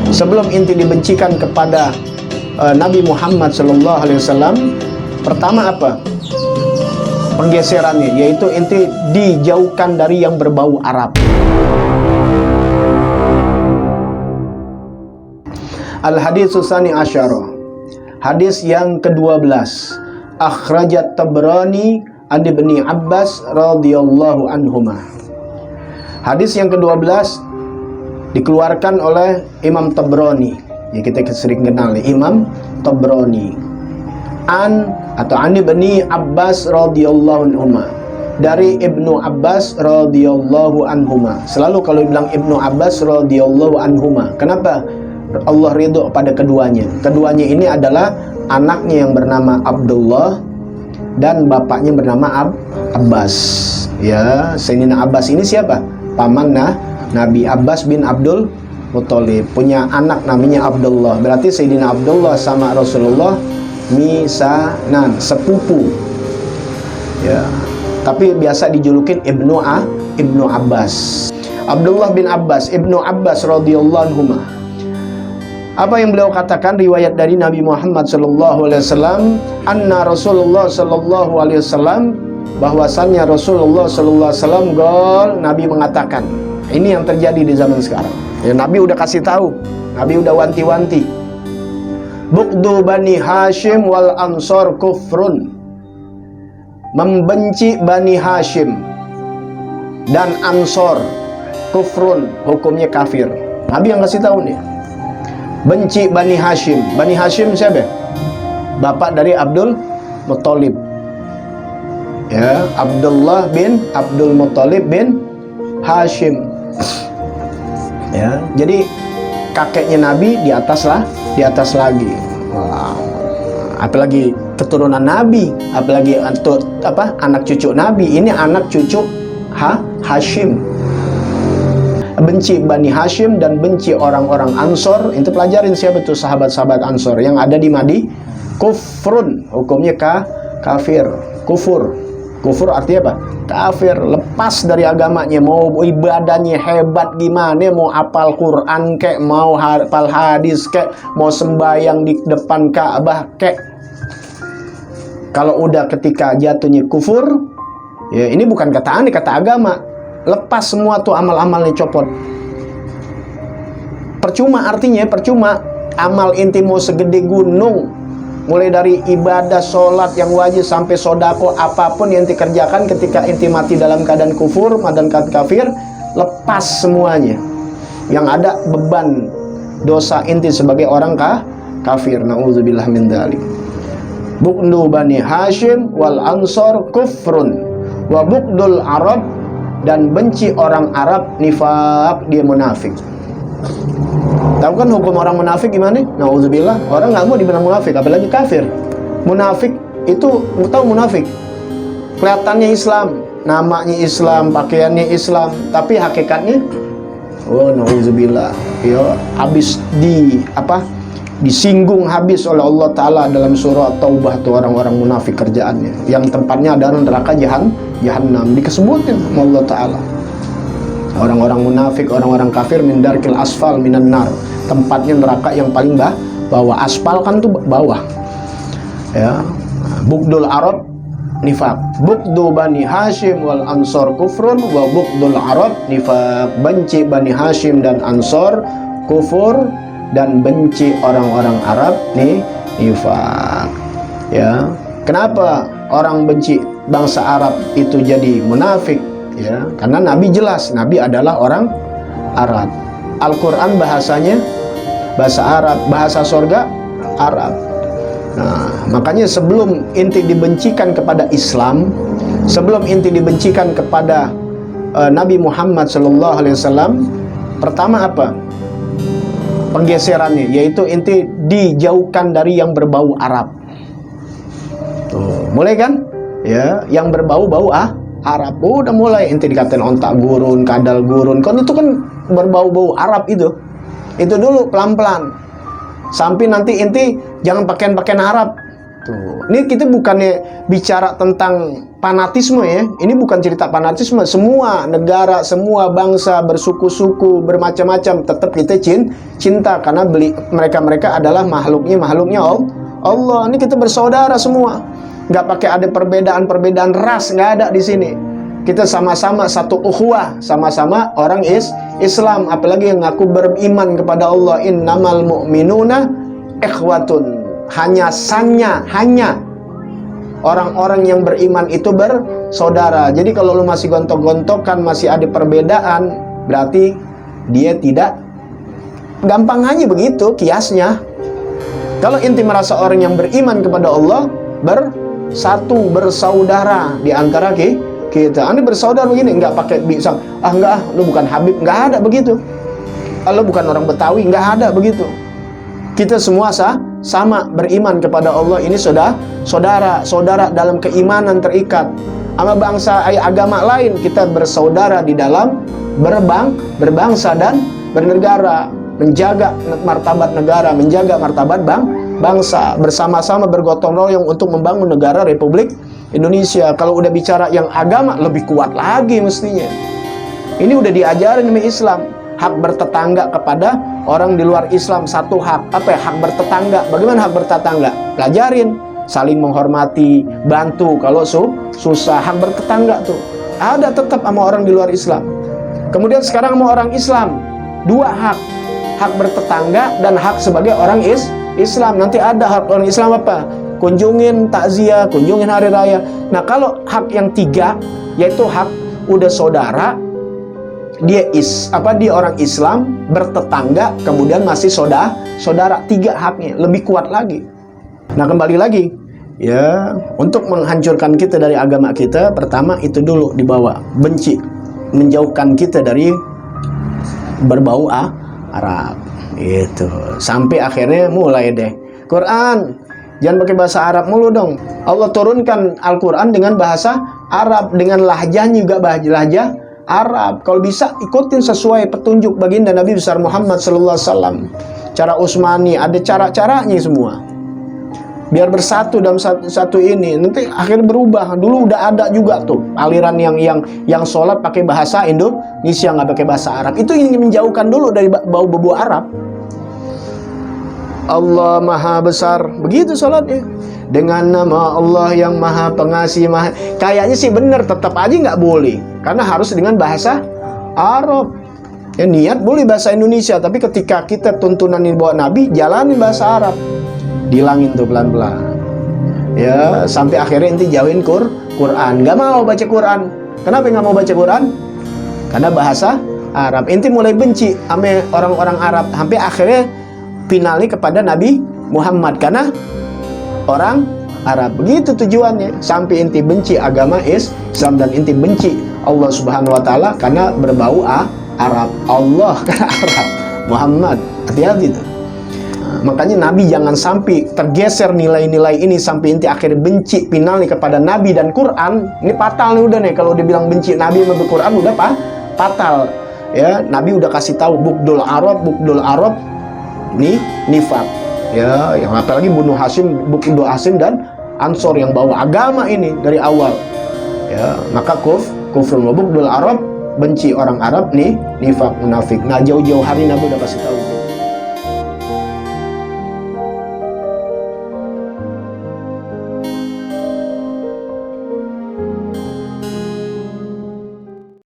Sebelum inti dibencikan kepada Nabi Muhammad SAW, pertama apa? Penggeserannya, yaitu inti dijauhkan dari yang berbau Arab. Al-hadits tsani asyara, hadis yang ke-12, akhrajat Tabrani an Ibni Abbas radhiyallahu anhuma. Hadis yang ke-12 dikeluarkan oleh Imam Tabrani, ya kita sering kenal Imam Tabrani, an Ibni Abbas radhiyallahu anhuma, dari Ibnu Abbas radhiyallahu anhuma. Selalu kalau bilang Ibnu Abbas radhiyallahu anhuma, kenapa? Allah ridho pada keduanya. Keduanya ini adalah anaknya yang bernama Abdullah dan bapaknya bernama Abbas. Ya, Sayyidina Abbas ini siapa? Paman Nabi Abbas bin Abdul Muthalib, punya anak namanya Abdullah. Berarti Sayyidina Abdullah sama Rasulullah misanan, sepupu. Ya, tapi biasa dijulukin Ibnu Abbas. Abdullah bin Abbas, Ibnu Abbas radhiyallahu anhuma. Apa yang beliau katakan, riwayat dari Nabi Muhammad SAW, anna Rasulullah SAW, bahwasannya Rasulullah SAW Nabi mengatakan, ini yang terjadi di zaman sekarang. Ya, Nabi udah kasih tahu, Nabi udah wanti-wanti. Bughdu Bani Hashim wal Ansor kufrun. Membenci Bani Hashim dan Ansor kufrun, hukumnya kafir. Nabi yang kasih tahu nih. Benci Bani Hashim. Bani Hashim siapa? Bapak dari Abdul Muthalib. Ya, Abdullah bin Abdul Muthalib bin Hashim. Ya, jadi kakeknya Nabi di atas lagi. Wow. Apalagi keturunan Nabi, apalagi anak cucu Nabi. Ini anak cucu Hashim. Benci Bani Hashim dan benci orang-orang Ansor. Itu pelajarin siapa tuh sahabat-sahabat Ansor yang ada di Madi. Kufrun, hukumnya kafir. Kufur artinya apa? Kafir, lepas dari agamanya. Mau ibadahnya hebat gimana, mau hafal Quran kek, mau hafal hadis kek, mau sembahyang di depan Ka'bah kek, kalau udah ketika jatuhnya kufur, ya ini bukan kata aneh, kata agama. Lepas semua tuh amal-amalnya, copot. Percuma, artinya percuma. Amal inti mau segede gunung, mulai dari ibadah, sholat yang wajib sampai sodako, apapun yang inti kerjakan ketika inti mati dalam keadaan kufur, dalam keadaan kafir, lepas semuanya. Yang ada beban dosa inti sebagai orang kafir. Na'udzubillah min dzalik. Bughdu Bani Hashim wal Ansor kufrun wa bughdul Arab, dan benci orang Arab nifaq, dia munafik. Tahu kan hukum orang munafik gimana? Nauzubillah, orang nggak mau dibilang munafik, apalagi kafir. Munafik itu, tahu munafik? Kelihatannya Islam, namanya Islam, pakaiannya Islam, tapi hakikatnya, oh nauzubillah, ya habis disinggung habis oleh Allah Ta'ala dalam surah Taubah tuh orang-orang munafik kerjaannya, yang tempatnya adalah neraka Jahannam, dikesebutin sama Allah Ta'ala. Orang-orang munafik, orang-orang kafir min darkil asfal minan nar, tempatnya neraka yang paling bawah. Aspal kan tuh bawah. Ya, bughdul Arab nifaq, bughdu Bani Hashim wal Ansor kufrun wa bughdul Arab nifaq, benci Bani Hashim dan Ansor kufur, dan benci orang-orang Arab nifaq. Ya, kenapa orang benci bangsa Arab itu jadi munafik? Ya, karena Nabi jelas, Nabi adalah orang Arab. Al-Quran bahasanya bahasa Arab, bahasa surga Arab. Nah, makanya sebelum inti dibencikan kepada Islam, sebelum inti dibencikan kepada Nabi Muhammad SAW, pertama apa? Penggeserannya, yaitu inti dijauhkan dari yang berbau Arab. Tuh, mulai kan? Ya, yang berbau-bau Arab, udah mulai inti dikatain ontak gurun, kadal gurun, kan itu kan berbau-bau Arab itu dulu pelan-pelan, sampai nanti inti jangan pakaian-pakaian Arab. Tuh, ini kita bukannya bicara tentang fanatisme ya. Ini bukan cerita fanatisme. Semua negara, semua bangsa bersuku-suku, bermacam-macam, tetap kita cinta karena mereka adalah makhluknya Allah. Ini kita bersaudara semua. Nggak pakai ada perbedaan ras, nggak ada di sini. Kita sama-sama satu ukhuwah, sama-sama orang Islam, apalagi yang ngaku beriman kepada Allah. Innamal mu'minuna ikhwatun. Hanya orang-orang yang beriman itu bersaudara. Jadi kalau lu masih gontok-gontokan, masih ada perbedaan, berarti dia tidak. Gampang aja begitu kiasnya. Kalau inti merasa orang yang beriman kepada Allah bersatu, bersaudara di antara kita. Anda bersaudara begini, nggak pakai bisa, enggak, lu bukan Habib, nggak ada begitu. Kalau bukan orang Betawi, nggak ada begitu. Kita semua sama beriman kepada Allah. Ini saudara dalam keimanan terikat. Sama bangsa agama lain kita bersaudara di dalam berbangsa dan bernegara, menjaga martabat negara, menjaga martabat bangsa, bersama-sama bergotong royong untuk membangun negara Republik Indonesia. Kalau udah bicara yang agama, lebih kuat lagi mestinya. Ini udah diajarin sama Islam. Hak bertetangga kepada orang di luar Islam, satu hak. Apa ya? Hak bertetangga. Bagaimana hak bertetangga? Pelajarin, saling menghormati, bantu kalau susah. Hak bertetangga tuh ada tetap sama orang di luar Islam. Kemudian sekarang sama orang Islam, dua hak. Hak bertetangga dan hak sebagai orang Islam. Nanti ada hak orang Islam apa? Kunjungin takziah, kunjungin hari raya. Nah, kalau hak yang tiga, yaitu hak udah saudara, dia orang Islam, bertetangga, kemudian masih saudara, tiga haknya, lebih kuat lagi. Nah, kembali lagi ya, untuk menghancurkan kita dari agama kita, pertama itu dulu dibawa benci, menjauhkan kita dari berbau Arab itu. Sampai akhirnya mulai deh Quran, jangan pakai bahasa Arab mulu dong. Allah turunkan Al-Quran dengan bahasa Arab, dengan lahjahnya juga lahjah Arab. Kalau bisa ikutin sesuai petunjuk baginda Nabi besar Muhammad SAW. Cara Utsmani, ada cara-caranya semua. Biar bersatu dalam satu ini. Nanti akhirnya berubah. Dulu udah ada juga tuh aliran yang sholat pakai bahasa Indonesia, nggak pakai bahasa Arab. Itu ingin menjauhkan dulu dari bau-bau Arab. Allah Maha Besar, begitu sholatnya. Dengan nama Allah yang Maha Pengasih, kayaknya sih bener, tetap aja nggak boleh, karena harus dengan bahasa Arab. Ya, niat boleh bahasa Indonesia, tapi ketika kita tuntunan ini bawa Nabi, jalanin bahasa Arab, dilangin tuh pelan-pelan. Ya, sampai akhirnya inti jauhin Quran. Nggak mau baca Quran. Kenapa nggak mau baca Quran? Karena bahasa Arab. Inti mulai benci sama orang-orang Arab, sampai akhirnya finalnya kepada Nabi Muhammad karena orang Arab. Begitu tujuannya, sampai inti benci agama Islam dan inti benci Allah Subhanahu wa taala karena berbau Arab. Allah karena Arab, Muhammad hati-hati tuh. Makanya Nabi jangan sampai tergeser nilai-nilai ini sampai inti akhirnya benci finalnya kepada Nabi dan Quran. Ini fatal nih udah nih, kalau dibilang benci Nabi sama Quran udah fatal. Ya, Nabi udah kasih tahu bugdul Arab ini nifak. Ya, yang apalagi bunuh Banu Hashim dan Ansor yang bawa agama ini dari awal. Ya, maka kufrun wa bugdul Arab, benci orang Arab nih nifak, munafik. Nah, jauh-jauh hari Nabi udah kasih tahu.